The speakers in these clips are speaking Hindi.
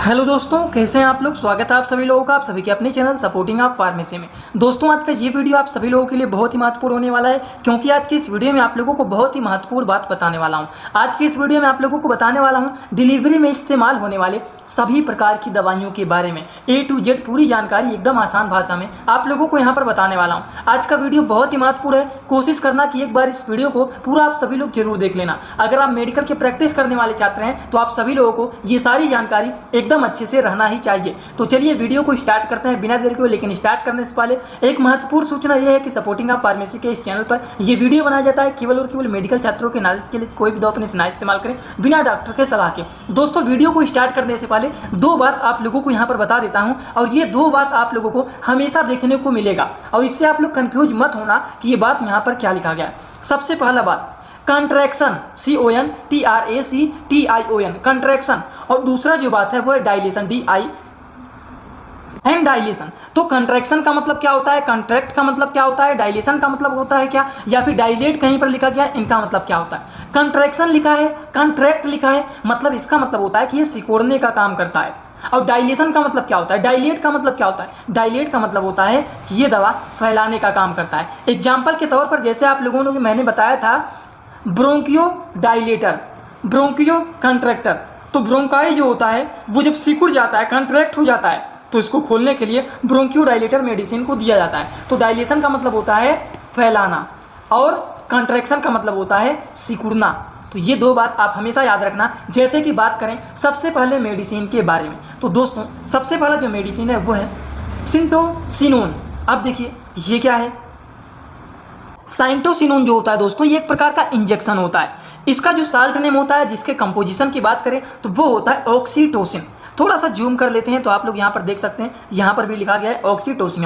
हेलो दोस्तों, कैसे हैं आप लोग। स्वागत है आप सभी लोगों का आप सभी के अपने चैनल सपोर्टिंग आप फार्मेसी में। दोस्तों, आज का ये वीडियो आप सभी लोगों के लिए बहुत ही महत्वपूर्ण होने वाला है, क्योंकि आज की इस वीडियो में आप लोगों को बहुत ही महत्वपूर्ण बात बताने वाला हूं। आज की इस वीडियो में आप लोगों को बताने वाला हूं डिलीवरी में इस्तेमाल होने वाले सभी प्रकार की दवाइयों के बारे में A to Z पूरी जानकारी एकदम आसान भाषा में आप लोगों को यहाँ पर बताने वाला हूँ। आज का वीडियो बहुत ही महत्वपूर्ण है। कोशिश करना कि एक बार इस वीडियो को पूरा आप सभी लोग जरूर देख लेना। अगर आप मेडिकल के प्रैक्टिस करने वाले छात्र हैं तो आप सभी लोगों को ये सारी जानकारी एकदम अच्छे से रहना ही चाहिए। तो चलिए वीडियो को स्टार्ट करते हैं बिना देर के। लेकिन स्टार्ट करने से पहले एक महत्वपूर्ण सूचना यह है कि सपोर्टिंग आप फार्मेसी के इस चैनल पर यह वीडियो बनाया जाता है केवल और केवल मेडिकल छात्रों के नॉलेज के लिए। कोई भी दवा अपने से ना इस्तेमाल करें बिना डॉक्टर के सलाह के। दोस्तों, वीडियो को स्टार्ट करने से पहले दो बात आप लोगों को यहाँ पर बता देता हूँ, और ये दो बात आप लोगों को हमेशा देखने को मिलेगा, और इससे आप लोग कंफ्यूज मत होना कि ये बात यहाँ पर क्या लिखा गया है। सबसे पहला बात, कंट्रैक्शन CONTRACTION कंट्रैक्शन, और दूसरा जो बात है वो है डायलेशन DIN डायलेशन। तो कंट्रैक्शन का मतलब क्या होता है, कंट्रैक्ट का मतलब क्या होता है, डायलेशन का मतलब होता है क्या, या फिर डायलेट कहीं पर लिखा गया है, इनका मतलब क्या होता है। कंट्रैक्शन लिखा है, कंट्रैक्ट लिखा है, मतलब इसका मतलब होता है कि ये सिकोड़ने का काम करता है। और डायलेशन का मतलब क्या होता है, डायलेट का मतलब क्या होता है, डायलेट का मतलब होता है कि ये दवा फैलाने का काम करता है। एग्जाम्पल के तौर पर जैसे आप लोगों ने मैंने बताया था ब्रोंकियो डायलेटर, ब्रोंकियो कंट्रैक्टर। तो ब्रोंकाई जो होता है वो जब सिकुड़ जाता है, कंट्रैक्ट हो जाता है, तो इसको खोलने के लिए ब्रोंकियो डायलेटर मेडिसिन को दिया जाता है। तो डायलेशन का मतलब होता है फैलाना, और कंट्रैक्शन का मतलब होता है सिकुड़ना। तो ये दो बात आप हमेशा याद रखना। जैसे कि बात करें सबसे पहले मेडिसिन के बारे में, तो दोस्तों सबसे पहला जो मेडिसिन है वो है सिंटोसिनोन। अब देखिए ये क्या है, साइंटोसिनोन जो होता है दोस्तों ये एक प्रकार का इंजेक्शन होता है। इसका जो साल्ट नेम होता है, जिसके कंपोजिशन की बात करें तो वो होता है ऑक्सीटोसिन। थोड़ा सा जूम कर लेते हैं तो आप लोग यहाँ पर देख सकते हैं, यहाँ पर भी लिखा गया है ऑक्सीटोसिन।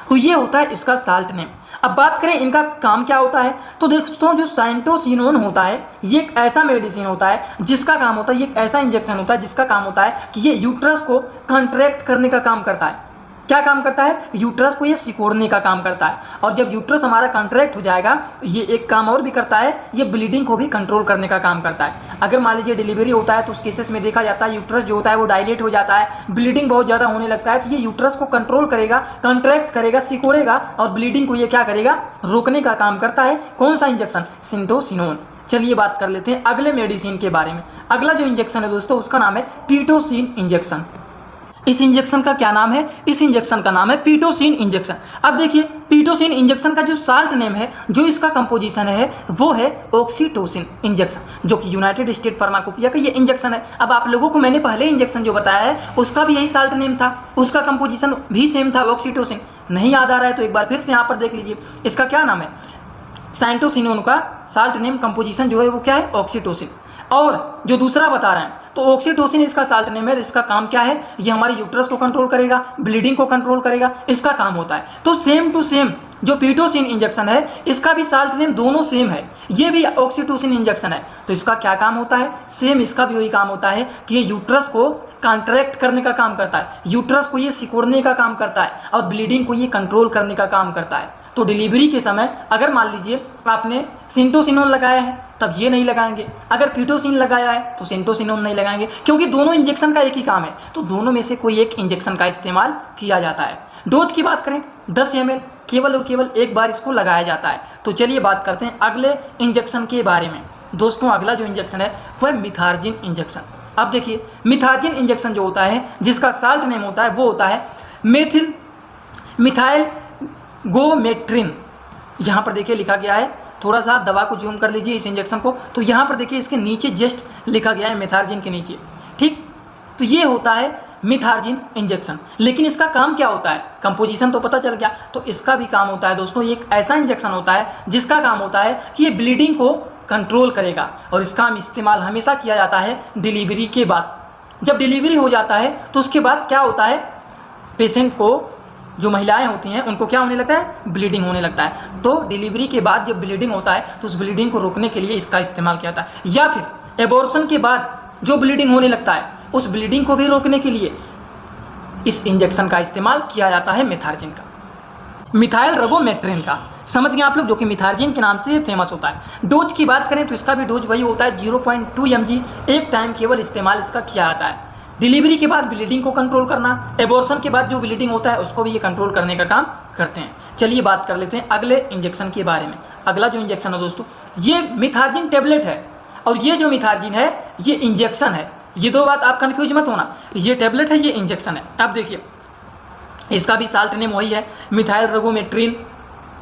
तो ये होता है इसका साल्ट नेम। अब बात करें इनका काम क्या होता है, तो दोस्तों जो साइंटोसिनोन होता है ये एक ऐसा मेडिसिन होता है जिसका काम होता है, ये एक ऐसा इंजेक्शन होता है जिसका काम होता है कि ये यूट्रस को कंट्रैक्ट करने का काम करता है। क्या काम करता है, यूट्रस को ये सिकोड़ने का काम करता है। और जब यूट्रस हमारा कंट्रैक्ट हो जाएगा, ये एक काम और भी करता है, ये ब्लीडिंग को भी कंट्रोल करने का काम करता है। अगर मान लीजिए डिलीवरी होता है तो उस केसेस में देखा जाता है यूट्रस जो होता है वो डायलेट हो जाता है, ब्लीडिंग बहुत ज़्यादा होने लगता है, तो ये यूट्रस को कंट्रोल करेगा, कंट्रैक्ट करेगा, सिकोड़ेगा, और ब्लीडिंग को ये क्या करेगा, रोकने का काम करता है। कौन सा इंजेक्शन, सिंटोसिनोन। चलिए बात कर लेते हैं अगले मेडिसिन के बारे में। अगला जो इंजेक्शन है दोस्तों उसका नाम है पीटोसिन इंजेक्शन। इस इंजेक्शन का क्या नाम है, इस इंजेक्शन का नाम है पीटोसिन इंजेक्शन। अब देखिए पीटोसिन इंजेक्शन का जो साल्ट नेम है, जो इसका कंपोजिशन है वो है ऑक्सीटोसिन इंजेक्शन, जो कि यूनाइटेड स्टेट फार्माकोपिया का ये इंजेक्शन है। अब आप लोगों को मैंने पहले इंजेक्शन जो बताया है उसका भी यही साल्ट नेम था, उसका कंपोजिशन भी सेम था ऑक्सीटोसिन। नहीं याद आ रहा है तो एक बार फिर से यहाँ पर देख लीजिए, इसका क्या नाम है, साइंटोसिनोन का साल्ट नेम कंपोजिशन जो है वो क्या है, ऑक्सीटोसिन। और जो दूसरा बता रहे हैं तो ऑक्सीटोसिन इसका साल्ट नेम है। इसका काम क्या है, ये हमारे यूट्रस को कंट्रोल करेगा, ब्लीडिंग को कंट्रोल करेगा, इसका काम होता है। तो सेम टू सेम जो पीटोसिन इंजेक्शन है इसका भी साल्ट नेम दोनों सेम है, ये भी ऑक्सीटोसिन इंजेक्शन है। तो इसका क्या काम होता है, सेम इसका भी वही काम होता है कि ये यूट्रस को कॉन्ट्रैक्ट करने का काम करता है, यूट्रस को ये सिकोड़ने का काम करता है, और ब्लीडिंग को ये कंट्रोल करने का काम करता है। तो डिलीवरी के समय अगर मान लीजिए आपने सिंटोसिनोन लगाया है तब ये नहीं लगाएंगे, अगर पीटोसिन लगाया है तो सिंटोसिनोन नहीं लगाएंगे, क्योंकि दोनों इंजेक्शन का एक ही काम है। तो दोनों में से कोई एक इंजेक्शन का इस्तेमाल किया जाता है। डोज की बात करें 10 ml केवल और केवल एक बार इसको लगाया जाता है। तो चलिए बात करते हैं अगले इंजेक्शन के बारे में। दोस्तों अगला जो इंजेक्शन है वह है मिथार्जिन इंजेक्शन। अब देखिए मिथार्जिन इंजेक्शन जो होता है जिसका साल्ट नेम होता है वो होता है मिथाइल गोमेट्रिन। यहाँ पर देखिए लिखा गया है, थोड़ा सा दवा को जूम कर लीजिए इस इंजेक्शन को, तो यहाँ पर देखिए इसके नीचे जस्ट लिखा गया है मिथार्जिन के नीचे, ठीक। तो ये होता है मिथार्जिन इंजेक्शन। लेकिन इसका काम क्या होता है, कंपोजिशन तो पता चल गया। तो इसका भी काम होता है दोस्तों, ये एक ऐसा इंजेक्शन होता है जिसका काम होता है कि ये ब्लीडिंग को कंट्रोल करेगा, और इसका इस्तेमाल हमेशा किया जाता है डिलीवरी के बाद। जब डिलीवरी हो जाता है तो उसके बाद क्या होता है, पेशेंट को, जो महिलाएं होती हैं उनको क्या होने लगता है, ब्लीडिंग होने लगता है। तो डिलीवरी के बाद जब ब्लीडिंग होता है तो उस ब्लीडिंग को रोकने के लिए इसका इस्तेमाल किया जाता है, या फिर एबॉर्शन के बाद जो ब्लीडिंग होने लगता है उस ब्लीडिंग को भी रोकने के लिए इस इंजेक्शन का इस्तेमाल किया जाता है मिथार्जिन का, मिथाइल रगोमेट्रिन का। समझ गए आप लोग, जो कि मिथार्जिन के नाम से फेमस होता है। डोज की बात करें तो इसका भी डोज वही होता है 0.2 mg, एक टाइम केवल इस्तेमाल इसका किया जाता है। डिलीवरी के बाद ब्लीडिंग को कंट्रोल करना, एबॉर्शन के बाद जो ब्लीडिंग होता है उसको भी ये कंट्रोल करने का काम करते हैं। चलिए बात कर लेते हैं अगले इंजेक्शन के बारे में। अगला जो इंजेक्शन है दोस्तों, ये मिथार्जिन टेबलेट है और ये जो मिथार्जिन है ये इंजेक्शन है। ये दो बात आप कंफ्यूज मत होना, ये टेबलेट है, ये इंजेक्शन है। अब देखिए इसका भी साल्ट नेम वही है, मिथाइल रेगुमेट्रिन।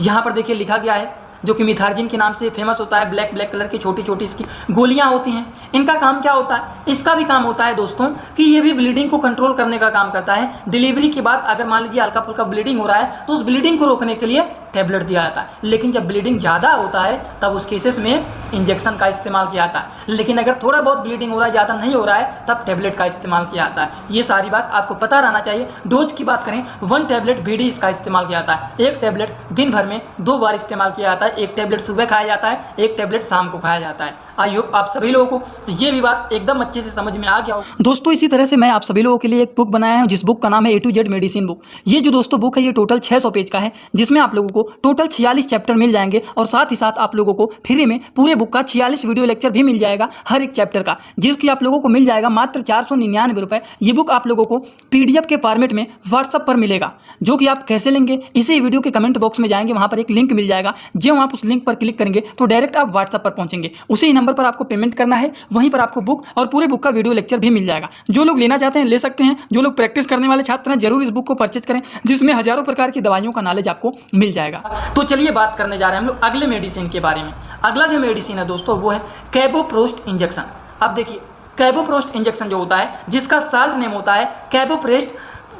यहाँ पर देखिए लिखा गया है, जो कि मिथार्जिन के नाम से फेमस होता है। ब्लैक ब्लैक कलर की छोटी छोटी इसकी गोलियां होती हैं। इनका काम क्या होता है? इसका भी काम होता है दोस्तों कि ये भी ब्लीडिंग को कंट्रोल करने का काम करता है। डिलीवरी के बाद अगर मान लीजिए हल्का फुल्का ब्लीडिंग हो रहा है तो उस ब्लीडिंग को रोकने के लिए टैबलेट दिया जाता है। लेकिन जब ब्लीडिंग ज़्यादा होता है तब उस केसेस में इंजेक्शन का इस्तेमाल किया जाता है। लेकिन अगर थोड़ा बहुत ब्लीडिंग हो रहा है, ज़्यादा नहीं हो रहा है, तब टैबलेट का इस्तेमाल किया जाता है। ये सारी बात आपको पता रहना चाहिए। डोज की बात करें, 1 टैबलेट बीडी इसका इस्तेमाल किया जाता है। एक टैबलेट दिन भर में 2 बार इस्तेमाल किया जाता है। एक टैबलेट सुबह खाया जाता है, एक टैबलेट शाम को खाया जाता है। आई होप आप सभी लोगों को ये भी बात एकदम अच्छे से समझ में आ गया हो। दोस्तों इसी तरह से मैं आप सभी लोगों के लिए एक बुक बनाया हूं, जिस बुक का नाम है A to Z medicine book. ये जो दोस्तों बुक है ये टोटल 600 पेज का है, जिसमें आप लोगों को टोटल 46 चैप्टर मिल जाएंगे और साथ ही साथ आप लोगों को फ्री में पूरे बुक का 46 वीडियो लेक्चर भी मिल जाएगा हर एक चैप्टर का, जिसकी आप लोगों को मिल जाएगा मात्र 499 रुपये। ये बुक आप लोगों को PDF के फॉर्मेट में व्हाट्सअप पर मिलेगा, जो कि आप कैसे लेंगे इसी वीडियो के कमेंट बॉक्स में जाएंगे, वहाँ पर एक लिंक मिल जाएगा। जब आप उस लिंक पर क्लिक करेंगे तो डायरेक्ट आप व्हाट्सअप पर पहुंचेंगे। उसी नंबर पर आपको पेमेंट करना है, वहीं पर आपको बुक और पूरे बुक का वीडियो लेक्चर भी मिल जाएगा। जो लोग लेना चाहते हैं ले सकते हैं। जो लोग प्रैक्टिस करने वाले छात्र हैं जरूर इस बुक को परचेज करें, जिसमें हजारों प्रकार की दवाइयों का नॉलेज आपको मिल जाएगा। तो चलिए बात करने जा रहे हैं हम लोग अगले मेडिसिन के बारे में। अगला जो मेडिसिन है दोस्तों वो है कैबोप्रोस्ट इंजेक्शन। अब देखिए कैबोप्रोस्ट इंजेक्शन जो होता है, जिसका साल्ट नेम होता है कैबोप्रेस्ट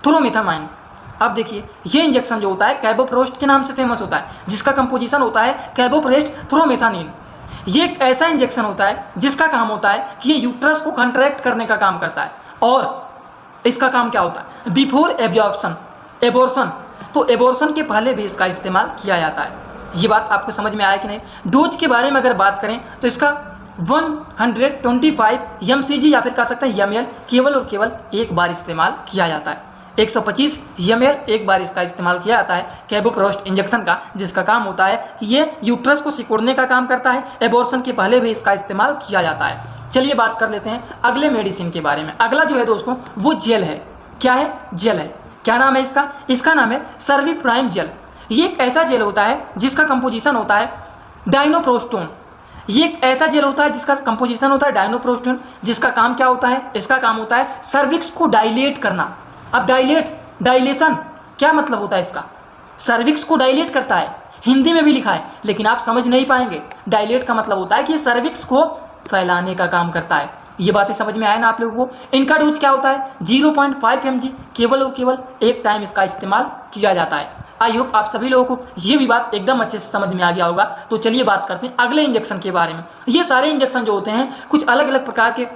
थ्रोमेथामाइन। अब देखिए ये इंजेक्शन जो होता है कैबोप्रोस्ट के नाम से फेमस होता है, जिसका कंपोजिशन होता है कैबोप्रेस्ट थ्रोमेथानिन। ये एक ऐसा इंजेक्शन होता है जिसका काम होता है कि ये यूट्रस को कंट्रैक्ट करने का काम करता है। और इसका काम क्या होता है? बिफोर एबॉर्शन, तो एबॉर्शन के पहले भी इसका इस्तेमाल किया जाता है। ये बात आपको समझ में आया कि नहीं? डोज के बारे में अगर बात करें तो इसका 125 mcg या फिर कह सकते हैं ml केवल और केवल एक बार इस्तेमाल किया जाता है। 125 ml एक बार इसका इस्तेमाल किया जाता है कैबोप्रोस्ट इंजेक्शन का, जिसका काम होता है कि ये यूट्रस को सिकुड़ने का काम करता है। एबॉर्शन के पहले भी इसका इस्तेमाल किया जाता है। चलिए बात कर लेते हैं अगले मेडिसिन के बारे में। अगला जो है दोस्तों वो जेल है। क्या है? जेल है। क्या नाम है इसका? इसका नाम है सर्विप्राइम जेल। ये एक ऐसा जेल होता है जिसका कंपोजिशन होता है डाइनोप्रोस्टोन। ये एक ऐसा जेल होता है जिसका कंपोजिशन होता है डाइनोप्रोस्टोन, जिसका काम क्या होता है? इसका काम होता है सर्विक्स को डायलेट करना। अब डायलेशन क्या मतलब होता है इसका? सर्विक्स को डायलेट करता है। हिंदी में भी लिखा है लेकिन आप समझ नहीं पाएंगे। डायलेट का मतलब होता है कि सर्विक्स को फैलाने का काम करता है। ये बातें समझ में आए ना आप लोगों को? इनका डोज क्या होता है? 0.5 mg केवल और केवल एक टाइम इसका इस्तेमाल किया जाता है। आई होप आप सभी लोगों को ये भी बात एकदम अच्छे से समझ में आ गया होगा। तो चलिए बात करते हैं अगले इंजेक्शन के बारे में। ये सारे इंजेक्शन जो होते हैं कुछ अलग अलग प्रकार के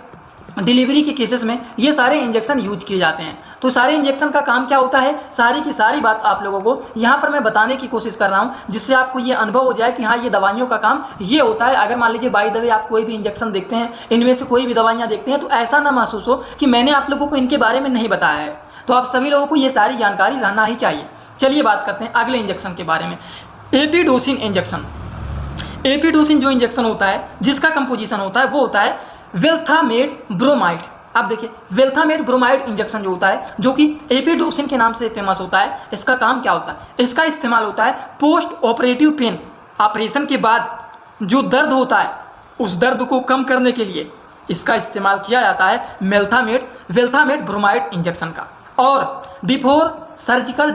डिलीवरी के केसेस में ये सारे इंजेक्शन यूज किए जाते हैं। तो सारे इंजेक्शन का काम क्या होता है, सारी की सारी बात आप लोगों को यहाँ पर मैं बताने की कोशिश कर रहा हूँ, जिससे आपको ये अनुभव हो जाए कि हाँ ये दवाइयों का काम ये होता है। अगर मान लीजिए बाय द वे आप कोई भी इंजेक्शन देखते हैं, इनमें से कोई भी दवाइयाँ देखते हैं, तो ऐसा ना महसूस हो कि मैंने आप लोगों को इनके बारे में नहीं बताया है। तो आप सभी लोगों को ये सारी जानकारी रहना ही चाहिए। चलिए बात करते हैं अगले इंजेक्शन के बारे में, एपिडोसिन इंजेक्शन। एपिडोसिन जो इंजेक्शन होता है जिसका कंपोजिशन होता है वो होता है वेल्थामेट ब्रोमाइड। अब देखिए वेल्थामेट ब्रोमाइड इंजेक्शन जो होता है, जो कि एपिडोसिन के नाम से फेमस होता है, इसका काम क्या होता है? इसका इस्तेमाल होता है पोस्ट ऑपरेटिव पेन, ऑपरेशन के बाद जो दर्द होता है उस दर्द को कम करने के लिए इसका इस्तेमाल किया जाता है वेल्थामेट ब्रोमाइड इंजेक्शन का। और बिफोर सर्जिकल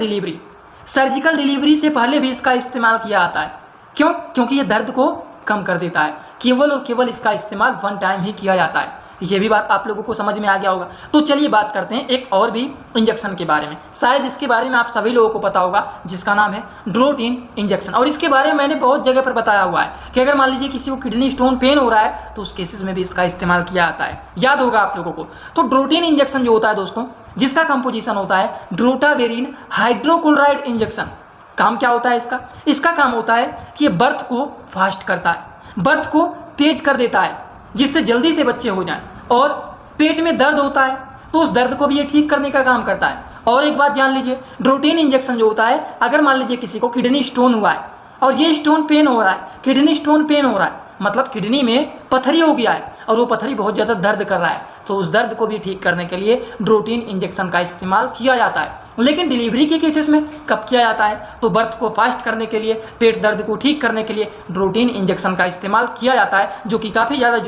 डिलीवरी से पहले भी इसका इस्तेमाल किया जाता है। क्यों? क्योंकि ये दर्द को कम कर देता है। केवल और केवल इसका इस्तेमाल 1 टाइम ही किया जाता है। ये भी बात आप लोगों को समझ में आ गया होगा। तो चलिए बात करते हैं एक और भी इंजेक्शन के बारे में। शायद इसके बारे में आप सभी लोगों को पता होगा, जिसका नाम है ड्रोटिन इंजेक्शन। और इसके बारे में मैंने बहुत जगह पर बताया हुआ है कि अगर मान लीजिए किसी को किडनी स्टोन पेन हो रहा है तो उस केसेस में भी इसका इस्तेमाल किया जाता है। याद होगा आप लोगों को। तो ड्रोटिन इंजेक्शन जो होता है दोस्तों, जिसका कंपोजिशन होता है ड्रोटावेरिन हाइड्रोक्लोराइड इंजेक्शन। काम क्या होता है इसका? इसका काम होता है कि ये बर्थ को फास्ट करता है, बर्थ को तेज कर देता है, जिससे जल्दी से बच्चे हो जाएं। और पेट में दर्द होता है तो उस दर्द को भी ये ठीक करने का काम करता है। और एक बात जान लीजिए, ड्रोटिन इंजेक्शन जो होता है, अगर मान लीजिए किसी को किडनी स्टोन हुआ है और ये स्टोन पेन हो रहा है, किडनी स्टोन पेन हो रहा है, मतलब किडनी में पथरी हो गया है, और वो पथरी बहुत ज़्यादा दर्द कर रहा है, तो उस दर्द को भी ठीक करने के लिए ड्रोटीन इंजेक्शन का इस्तेमाल किया जाता है। लेकिन डिलीवरी के केसेस में कब किया जाता है, तो बर्थ को फास्ट करने के लिए, पेट दर्द को ठीक करने के लिए ड्रोटीन इंजेक्शन का इस्तेमाल किया जाता है, जो कि काफ़ी ज़्यादा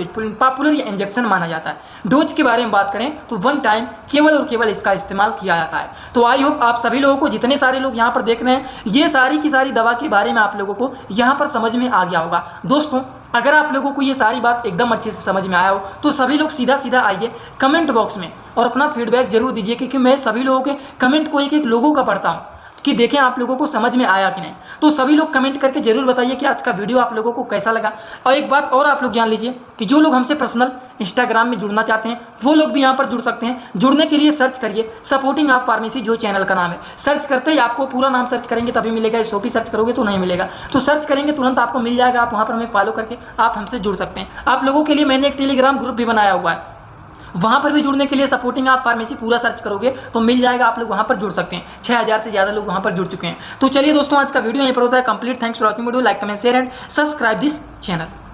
पॉपुलर ये इंजेक्शन माना जाता है। डोज के बारे में बात करें तो 1 टाइम केवल और केवल इसका इस्तेमाल किया जाता है। तो आई होप आप सभी लोगों को, जितने सारे लोग यहाँ पर देख रहे हैं, ये सारी की सारी दवा के बारे में आप लोगों को यहाँ पर समझ में आ गया होगा। दोस्तों, अगर आप लोगों को ये सारी बात एकदम अच्छे से समझ में आया हो तो सभी लोग सीधा सीधा आइए कमेंट बॉक्स में और अपना फीडबैक जरूर दीजिए, क्योंकि मैं सभी लोगों के कमेंट को एक एक लोगों का पढ़ता हूँ कि देखें आप लोगों को समझ में आया कि नहीं। तो सभी लोग कमेंट करके जरूर बताइए कि आज का वीडियो आप लोगों को कैसा लगा। और एक बात और आप लोग जान लीजिए कि जो लोग हमसे पर्सनल इंस्टाग्राम में जुड़ना चाहते हैं वो लोग भी यहाँ पर जुड़ सकते हैं। जुड़ने के लिए सर्च करिए सपोर्टिंग आप फार्मेसी, जो चैनल का नाम है। सर्च करते ही आपको पूरा नाम सर्च करेंगे तभी मिलेगा, SOP सर्च करोगे तो नहीं मिलेगा। तो सर्च करेंगे तुरंत आपको मिल जाएगा, आप वहाँ पर हमें फॉलो करके आप हमसे जुड़ सकते हैं। आप लोगों के लिए मैंने एक टेलीग्राम ग्रुप भी बनाया हुआ है, वहाँ पर भी जुड़ने के लिए सपोर्टिंग आप फार्मेसी पूरा सर्च करोगे तो मिल जाएगा, आप लोग वहाँ पर जुड़ सकते हैं। 6000 से ज़्यादा लोग वहाँ पर जुड़ चुके हैं। तो चलिए दोस्तों, आज का वीडियो यहीं पर होता है complete. Thanks for watching video, like comment share and subscribe this channel.